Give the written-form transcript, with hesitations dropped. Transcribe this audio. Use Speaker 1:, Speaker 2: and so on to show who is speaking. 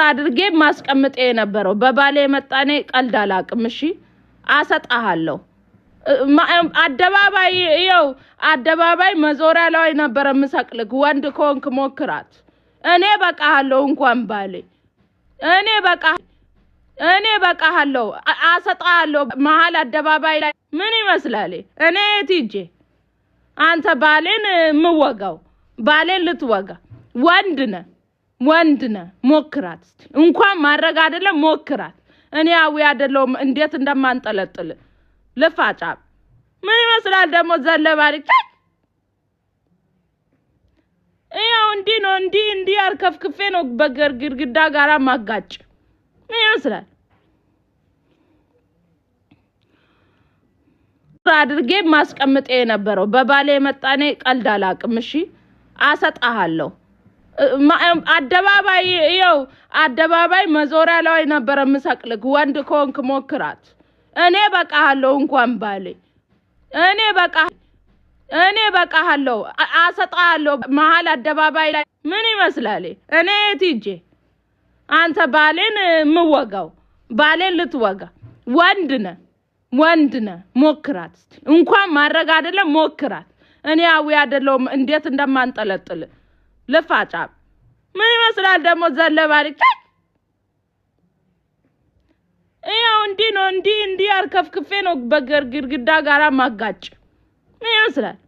Speaker 1: አድርጌ ማስቀምጤ የነበረው በባሌ መጣኔ ቀልድ አላቅም እሺ አሰጣሃለሁ አደባባይ ይው አደባባይ መዞሪያ ላይ ነበር መስቀልክ ወንድ ኮንክ ሞክራት እኔ በቃሃለሁ እንኳን ባሌ እኔ በቃሃለሁ አሰጣሃለሁ መሃል አደባባይ ላይ ምን ይመስላል እኔ ትይጄ አንተ ባሌን ምወጋው ባሌን ልትወጋ ወንድነ ሞክራት እንኳን ማድረግ አይደለም ሞክራት እኔ አዊ አይደለም እንዴት እንደማንጠለጥል ለፋጫ ምን ይመስላል ደሞ ዘለባሪክ ይሄው እንዲ አርከፍክፌ ነው በግርግዳ ጋራ ማጋጭ ምን ይመስላል አድርጌ ማስቀምጤ የነበረው በባሌ መጣኔ ቀልድ አላቅም እሺ አሰጣሃለሁ አደባባይ ይው አደባባይ መዞሪያ ላይ ነበር መስቀልክ ወንድ ኮንክ ሞክራት እኔ በቃሃለሁ እንኳን ባሌ እኔ በቃሃለሁ አሰጣሃለሁ መሃል አደባባይ ላይ ምን ይመስላል እኔ ትይጄ አንተ ባሌን ምወጋው ባሌን ልትወጋ ወንድነ ሞክራት እንኳን ማድረግ አይደለም ሞክራት እኔ አዊ አይደለም እንዴት እንደማንጠለጥል ለፋጫ ምን ይመስላል ደሞ ዘለባሪክ ይሄው እንዲ አርከፍክፌ ነው በግርግዳ ጋራ ማጋጭ ምን ይመስላል